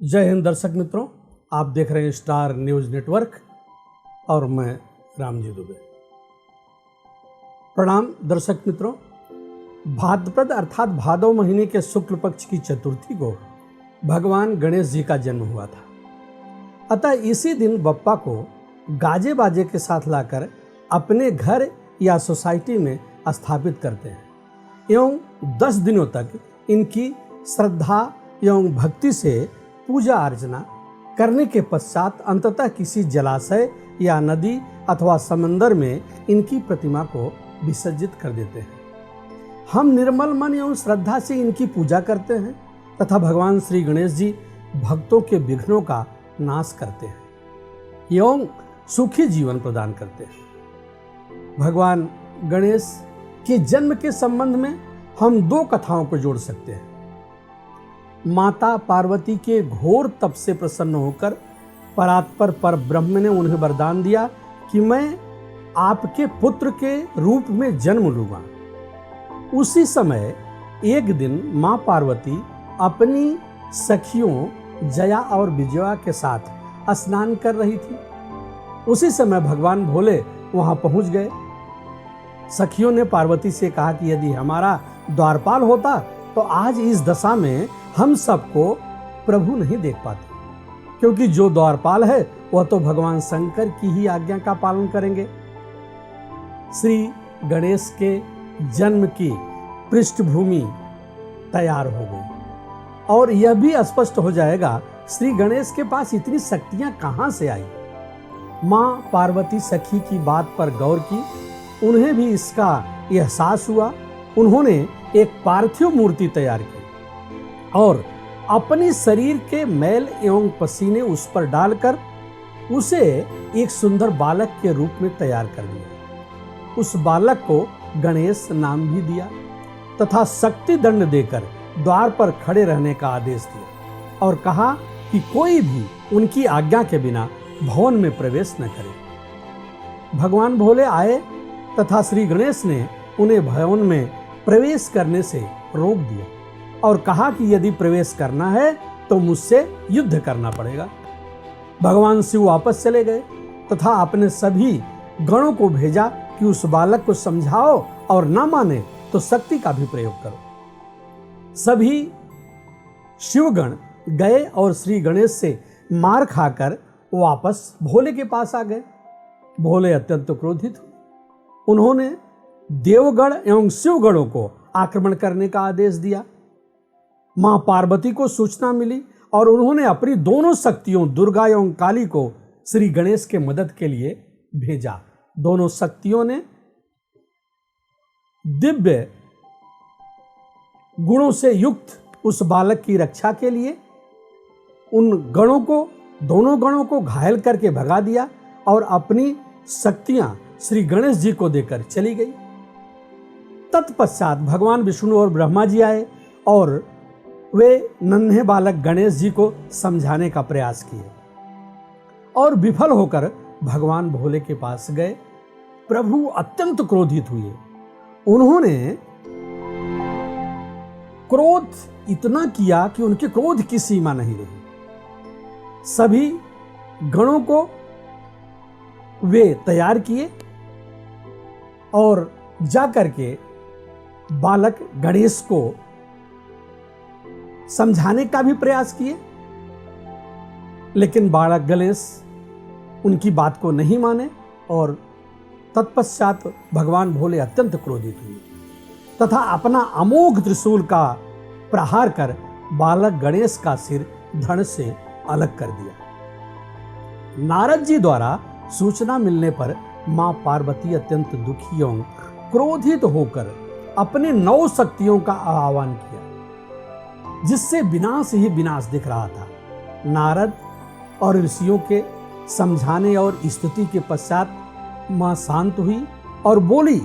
जय हिंद दर्शक मित्रों, आप देख रहे हैं स्टार न्यूज नेटवर्क और मैं रामजी दुबे। प्रणाम दर्शक मित्रों। भाद्रपद अर्थात भादव महीने के शुक्ल पक्ष की चतुर्थी को भगवान गणेश जी का जन्म हुआ था। अतः इसी दिन बप्पा को गाजे बाजे के साथ लाकर अपने घर या सोसाइटी में स्थापित करते हैं एवं 10 दिनों तक इनकी श्रद्धा एवं भक्ति से पूजा अर्चना करने के पश्चात अंततः किसी जलाशय या नदी अथवा समंदर में इनकी प्रतिमा को विसर्जित कर देते हैं। हम निर्मल मन एवं श्रद्धा से इनकी पूजा करते हैं तथा भगवान श्री गणेश जी भक्तों के विघ्नों का नाश करते हैं एवं सुखी जीवन प्रदान करते हैं। भगवान गणेश के जन्म के संबंध में हम 2 कथाओं को जोड़ सकते हैं। माता पार्वती के घोर तप से प्रसन्न होकर परात्पर पर ब्रह्म ने उन्हें वरदान दिया कि मैं आपके पुत्र के रूप में जन्म लूंगा। उसी समय एक दिन मां पार्वती अपनी सखियों जया और विजया के साथ स्नान कर रही थी। उसी समय भगवान भोले वहां पहुंच गए। सखियों ने पार्वती से कहा कि यदि हमारा द्वारपाल होता तो आज इस दशा में हम सबको प्रभु नहीं देख पाते, क्योंकि जो द्वारपाल है वह तो भगवान शंकर की ही आज्ञा का पालन करेंगे। श्री गणेश के जन्म की पृष्ठभूमि तैयार हो गई और यह भी स्पष्ट हो जाएगा श्री गणेश के पास इतनी शक्तियां कहां से आई। मां पार्वती सखी की बात पर गौर की, उन्हें भी इसका एहसास हुआ। उन्होंने एक पार्थिव मूर्ति तैयार की और अपने शरीर के मैल एवं पसीने उस पर डालकर उसे एक सुंदर बालक के रूप में तैयार कर दिया। उस बालक को गणेश नाम भी दिया तथा शक्ति दंड देकर द्वार पर खड़े रहने का आदेश दिया और कहा कि कोई भी उनकी आज्ञा के बिना भवन में प्रवेश न करे। भगवान भोले आए तथा श्री गणेश ने उन्हें भवन में प्रवेश करने से रोक दिया और कहा कि यदि प्रवेश करना है तो मुझसे युद्ध करना पड़ेगा। भगवान शिव वापस चले गए तथा अपने सभी गणों को भेजा कि उस बालक को समझाओ और ना माने तो शक्ति का भी प्रयोग करो। सभी शिवगण गए और श्री गणेश से मार खाकर वापस भोले के पास आ गए। भोले अत्यंत क्रोधित हुए। उन्होंने देवगण एवं शिवगणों को आक्रमण करने का आदेश दिया। मां पार्वती को सूचना मिली और उन्होंने अपनी दोनों शक्तियों दुर्गा एवं काली को श्री गणेश के मदद के लिए भेजा। दोनों शक्तियों ने दिव्य गुणों से युक्त उस बालक की रक्षा के लिए दोनों गणों को घायल करके भगा दिया और अपनी शक्तियां श्री गणेश जी को देकर चली गई। तत्पश्चात भगवान विष्णु और ब्रह्मा जी आए और वे नन्हे बालक गणेश जी को समझाने का प्रयास किए और विफल होकर भगवान भोले के पास गए। प्रभु अत्यंत क्रोधित हुए। उन्होंने क्रोध इतना किया कि उनके क्रोध की सीमा नहीं रही। सभी गणों को वे तैयार किए और जाकर के बालक गणेश को समझाने का भी प्रयास किए, लेकिन बालक गणेश उनकी बात को नहीं माने और तत्पश्चात भगवान भोले अत्यंत क्रोधित हुए तथा अपना अमोघ त्रिशूल का प्रहार कर बालक गणेश का सिर धड़ से अलग कर दिया। नारद जी द्वारा सूचना मिलने पर मां पार्वती अत्यंत दुखी एवं क्रोधित होकर अपने 9 शक्तियों का आह्वान किया, जिससे विनाश ही विनाश दिख रहा था। नारद और ऋषियों के समझाने और स्तुति के पश्चात मां शांत हुई और बोली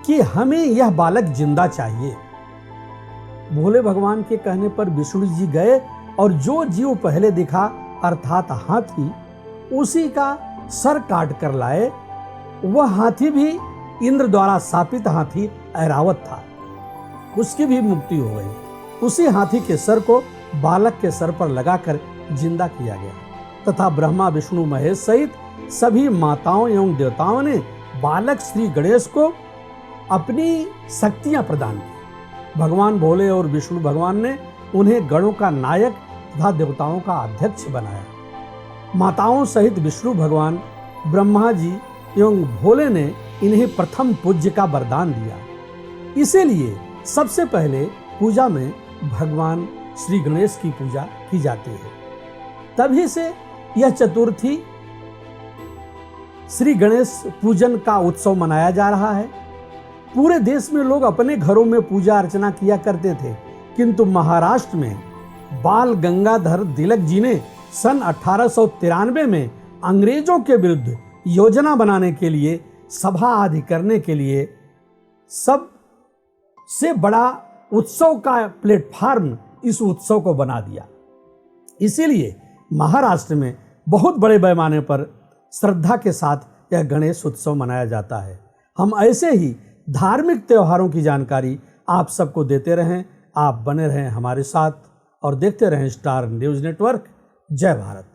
कि हमें यह बालक जिंदा चाहिए। भोले भगवान के कहने पर विष्णु जी गए और जो जीव पहले दिखा अर्थात हाथी, उसी का सर काट कर लाए। वह हाथी भी इंद्र द्वारा स्थापित हाथी ऐरावत था, उसकी भी मुक्ति हो गई। उसी हाथी के सर को बालक के सर पर लगाकर जिंदा किया गया तथा ब्रह्मा विष्णु महेश सहित सभी माताओं एवं देवताओं ने बालक श्री गणेश को अपनी शक्तियां प्रदान की। भगवान भोले और विष्णु भगवान ने उन्हें गणों का नायक तथा देवताओं का अध्यक्ष बनाया। माताओं सहित विष्णु भगवान, ब्रह्मा जी एवं भोले ने इन्हें प्रथम पूज्य का वरदान दिया। इसीलिए सबसे पहले पूजा में भगवान श्री गणेश की पूजा की जाती है। तभी से यह चतुर्थी श्री गणेश पूजन का उत्सव मनाया जा रहा है। पूरे देश में लोग अपने घरों में पूजा अर्चना किया करते थे, किंतु महाराष्ट्र में बाल गंगाधर तिलक जी ने सन 1893 में अंग्रेजों के विरुद्ध योजना बनाने के लिए, सभा आदि करने के लिए सबसे बड़ा उत्सव का प्लेटफार्म इस उत्सव को बना दिया। इसीलिए महाराष्ट्र में बहुत बड़े पैमाने पर श्रद्धा के साथ यह गणेश उत्सव मनाया जाता है। हम ऐसे ही धार्मिक त्योहारों की जानकारी आप सबको देते रहें। आप बने रहें हमारे साथ और देखते रहें स्टार न्यूज़ नेटवर्क। जय भारत।